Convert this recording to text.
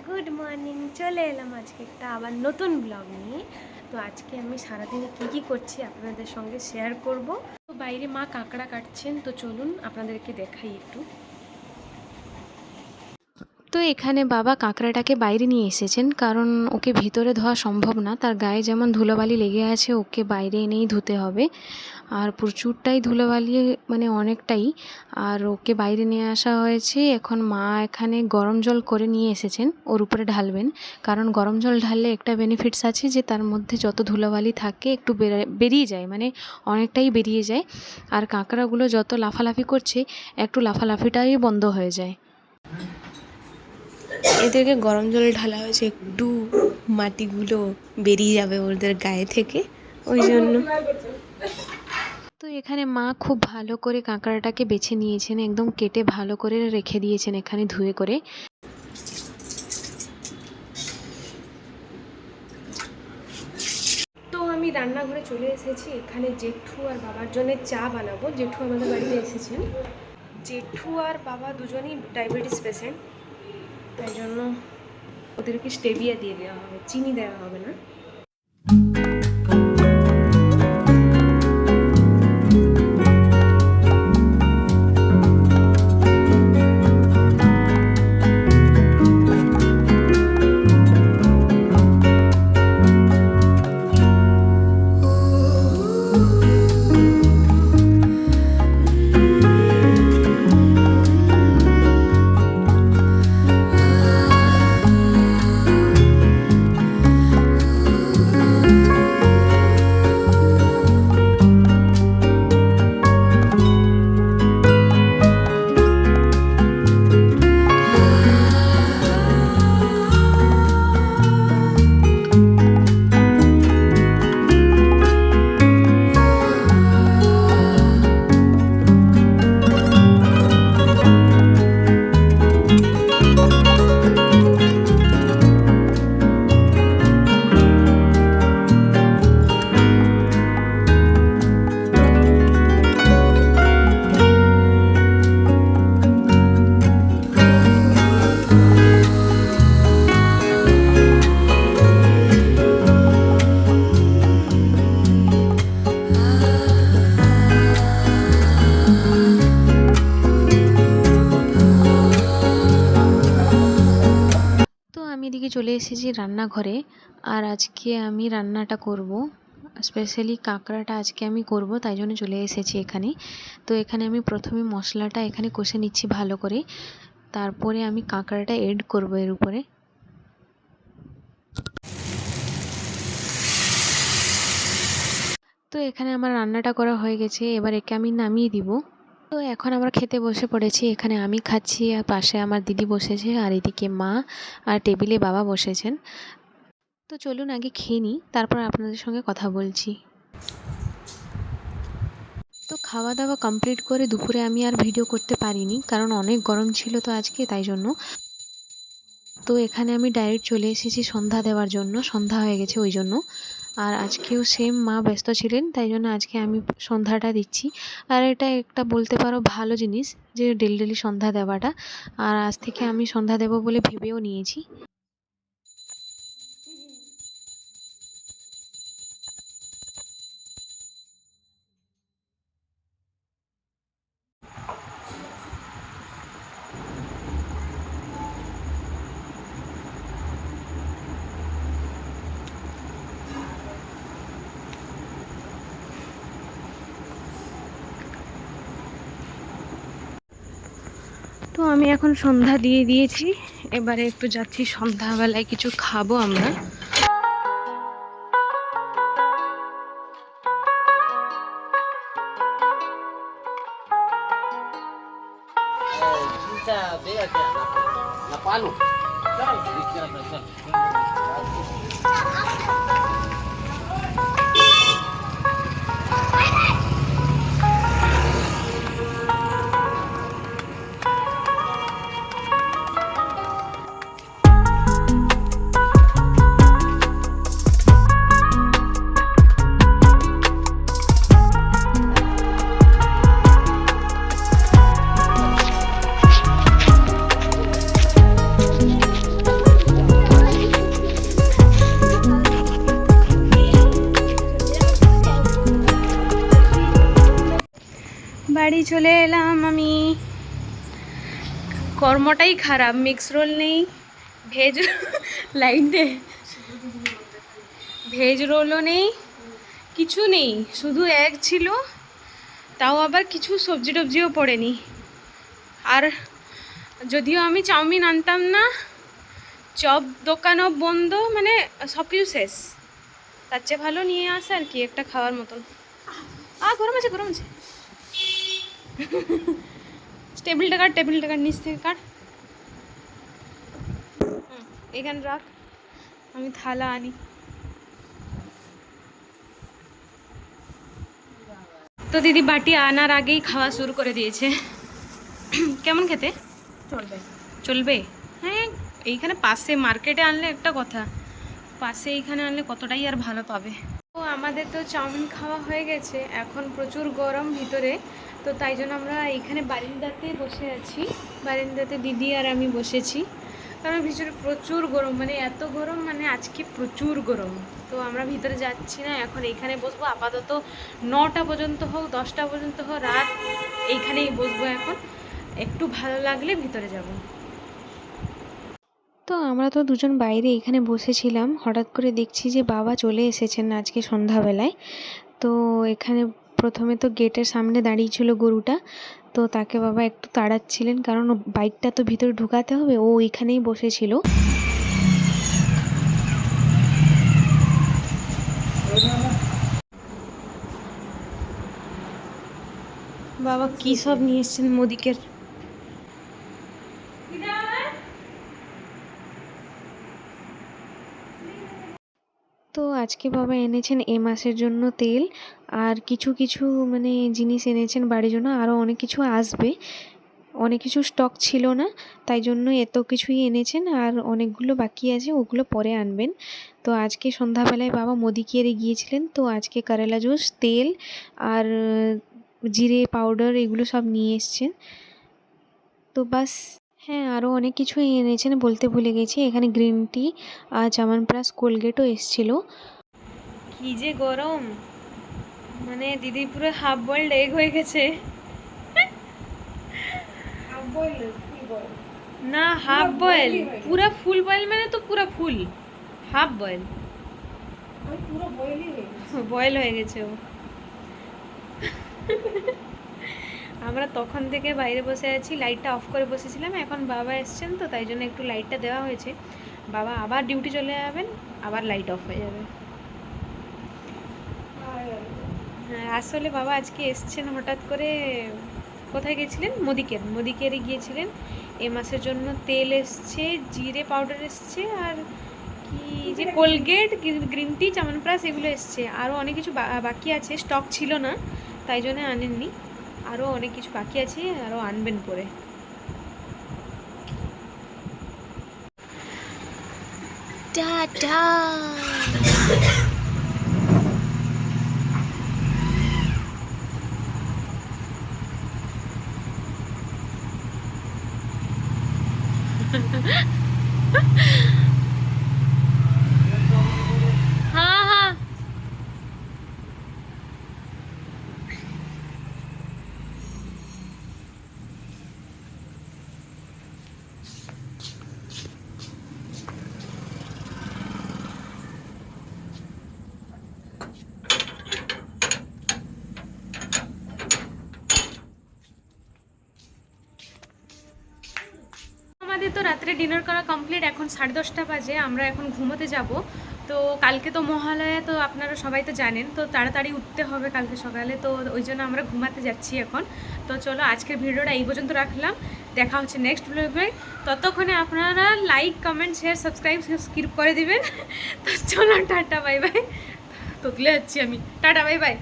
Good morning. চলে এলাম আজকে একটা আবার নতুন ব্লগ নিয়ে। তো আজকে আমি সারাদিনে কী করছি আপনাদের সঙ্গে শেয়ার করব। তো বাইরে মা কাঁকড়া কাটছেন, তো চলুন আপনাদেরকে দেখাই একটু। তো এখানে বাবা কাঁকড়াটাকে বাইরে নিয়ে এসেছেন, কারণ ওকে ভিতরে ধোয়া সম্ভব না, তার গায়ে যেমন ধুলোবালি লেগে আছে, ওকে বাইরে এনেই ধুতে হবে। আর প্রচুরটাই ধুলোবালি, মানে অনেকটাই। আর ওকে বাইরে নিয়ে আসা হয়েছে। এখন মা এখানে গরম জল করে নিয়ে এসেছেন, ওর উপরে ঢালবেন। কারণ গরম জল ঢাললে একটা বেনিফিটস আছে যে তার মধ্যে যত ধুলোবালি থাকে একটু বেরিয়ে যায়, মানে অনেকটাই বেরিয়ে যায়। আর কাঁকড়াগুলো যত লাফালাফি করছে, একটু লাফালাফিটাই বন্ধ হয়ে যায়। এদেরকে গরম জল ঢালা হয়েছে, একটু মাটিগুলো বেরিয়ে যাবে ওদের গায়ে থেকে, ওই জন্য। তো এখানে মা খুব ভালো করে কাঁকড়াটাকে বেছে নিয়েছেন, একদম কেটে ভালো করে রেখে দিয়েছেন এখানে ধুয়ে করে। তো আমি রান্নাঘরে চলে এসেছি। এখানে জেঠু আর বাবার জন্য চা বানাবো। জেঠু আমাদের বাড়িতে এসেছেন। জেঠু আর বাবা দুজনই ডায়াবেটিস পেশেন্ট, তাই জন্য ওদেরকে স্টেভিয়া দিয়ে দেওয়া হবে, চিনি দেওয়া হবে না। এদিকে চলে এসেছি রান্নাঘরে। আর আজকে আমি রান্নাটা করব, স্পেশালি কাঁকড়াটা আজকে আমি করব, তাই জন্য চলে এসেছি এখানে। তো এখানে আমি প্রথমে মশলাটা এখানে কষে নিচ্ছি ভালো করে, তারপরে আমি কাঁকড়াটা এড করব এর উপরে। তো এখানে আমার রান্নাটা করা হয়ে গেছে, এবার একে আমি নামিয়ে দিব। তো এখন আমরা খেতে বসে পড়েছি। এখানে আমি খাচ্ছি, আর পাশে আমার দিদি বসেছে, আর এদিকে মা, আর টেবিলে বাবা বসেছেন। তো চলুন আগে খেয়ে নিই, তারপর আপনাদের সঙ্গে কথা বলছি। তো খাওয়া দাওয়া কমপ্লিট করে দুপুরে আমি আর ভিডিও করতে পারিনি, কারণ অনেক গরম ছিল তো আজকে, তাই জন্য। তো এখানে আমি ডাইরেক্ট চলে এসেছি সন্ধ্যা দেওয়ার জন্য, সন্ধ্যা হয়ে গেছে ওই জন্য। আর আজকেও সেম মা ব্যস্ত ছিলেন, তাই জন্য আজকে আমি সন্ধ্যাটা দিচ্ছি। আর এটা একটা বলতে পারো ভালো জিনিস যে ডেলি সন্ধ্যা দেওয়াটা। আর আজ থেকে আমি সন্ধ্যা দেব বলে ভেবেও নিয়েছি। তো আমি এখন সন্ধ্যা দিয়ে দিয়েছি, এবারে একটু যাচ্ছি সন্ধ্যাবেলায় কিছু খাবো আমরা। চলে এলাম আমি। কর্মটাই খারাপ, মিক্স রোল নেই, ভেজ লাইন দে, ভেজ রোলও নেই, কিছু নেই, শুধু এগ ছিল, তাও আবার কিছু সবজি টবজিও পড়েনি। আর যদিও আমি চাউমিন আনতাম না, চপ দোকানও বন্ধ, মানে সব কিছু শেষ। তার চেয়ে ভালো নিয়ে আসে আর কি একটা খাওয়ার মতন। গরম আছে, গরম আছে। টেবিলটা কাট, টেবিলটা কাট, নিচ থেকে কাট। এখানে রাখ, আমি থালা আনি। তো দিদি বাটি আনার আগেই খাওয়া শুরু করে দিয়েছে। কেমন খেতে? চলবে, চলবে। হ্যাঁ, এইখানে পাশে মার্কেটে আনলে একটা কথা, পাশে এইখানে আনলে কতটাই আর ভালো পাবে। তো আমাদের তো চাউমিন খাওয়া হয়ে গেছে, এখন প্রচুর গরম ভিতরে, তো তাই জন্য আমরা এইখানে বারিন্দাতে বসে আছি। বারিন্দাতে দিদি আর আমি বসেছি, কারণ ভিতরে প্রচুর গরম, মানে এত গরম, মানে আজকে প্রচুর গরম। তো আমরা ভিতরে যাচ্ছি না, এখন এইখানে বসবো আপাতত। 9টা পর্যন্ত হোক, 10টা পর্যন্ত হোক, রাত এইখানেই বসবো এখন। একটু ভালো লাগলে ভিতরে যাব। তো আমরা তো দুজন বাইরে এখানে বসেছিলাম, হঠাৎ করে দেখছি যে বাবা চলে এসেছেন আজকে সন্ধ্যাবেলায়। তো এখানে প্রথমে তো গেটের সামনে দাঁড়িয়েছিল গরুটা, তো তাকে বাবা একটু তাড়াচ্ছিলেন, কারণ বাইকটা তো ভিতরে ঢুকাতে হবে, ও এখানেই বসেছিল। বাবা কি সব নিয়ে এসছেন মোদিকের। তো আজকে বাবা এনেছেন এ মাসের জন্য তেল, আর কিছু কিছু মানে জিনিস এনেছেন বাড়ির জন্য, আরও অনেক কিছু আসবে। অনেক কিছু স্টক ছিল না, তাই জন্য এত কিছুই এনেছেন, আর অনেকগুলো বাকি আছে, ওগুলো পরে আনবেন। তো আজকে সন্ধ্যাবেলায় বাবা মুদিকেয়ারে গিয়েছিলেন, তো আজকে করেলা জুস, তেল আর জিরে পাউডার এগুলো সব নিয়ে এসছেন। তো বাস। হ্যাঁ, আরও অনেক কিছুই এনেছেন, বলতে ভুলে গেছি, এখানে গ্রিন টি আর চ্যবনপ্রাশ, কোলগেটও এসেছিলো। কি যে গরম, মানে দিদি পুরো হাফ বয়েলড এগ হয়ে গেছে। না, হাফ বয়েল, পুরা ফুল বয়েল মানে তো পুরা ফুল, হাফ বয়েল, বয়েল হয়ে গেছে ও। আমরা তখন থেকে বাইরে বসে আছি, লাইটটা অফ করে বসেছিলাম, এখন বাবা এসছেন তো তাই জন্য একটু লাইটটা দেওয়া হয়েছে। বাবা আবার ডিউটি চলে যাবেন, আবার লাইট অফ হয়ে যাবে। হ্যাঁ, আসলে বাবা আজকে এসছেন হঠাৎ করে। কোথায় গেছিলেন? মুদিকেয়ারে গিয়েছিলেন। এ মাসের জন্য তেল এসছে, জিরে পাউডার এসছে, আর কি যে কোলগেট, গ্রিন টি, চ্যবনপ্রাশ এগুলো এসছে। আরও অনেক কিছু বাকি আছে, স্টক ছিল না তাই জন্য আনেননি। আরও অনেক কিছু বাকি আছে, আরও আনবেন পরে। টাটা। हाँ हाँ, আমাদের তো রাত্রে ডিনার করা কমপ্লিট, এখন 10:30 বাজে, আমরা এখন ঘুমোতে যাব। তো কালকে তো মহালয়া, তো আপনারা সবাই তো জানেন, তো তাড়াতাড়ি উঠতে হবে কালকে সকালে, তো ওই জন্য আমরা ঘুমাতে যাচ্ছি এখন। তো চলো আজকের ভিডিওটা এই পর্যন্ত রাখলাম, দেখা হচ্ছে নেক্সট ব্লগে। ততক্ষণে আপনারা like, comment, share, subscribe skip করে দিবেন। তো চলো টাটা বাই বাই। তো তুলে যাচ্ছি আমি, টাটা বাই বাই।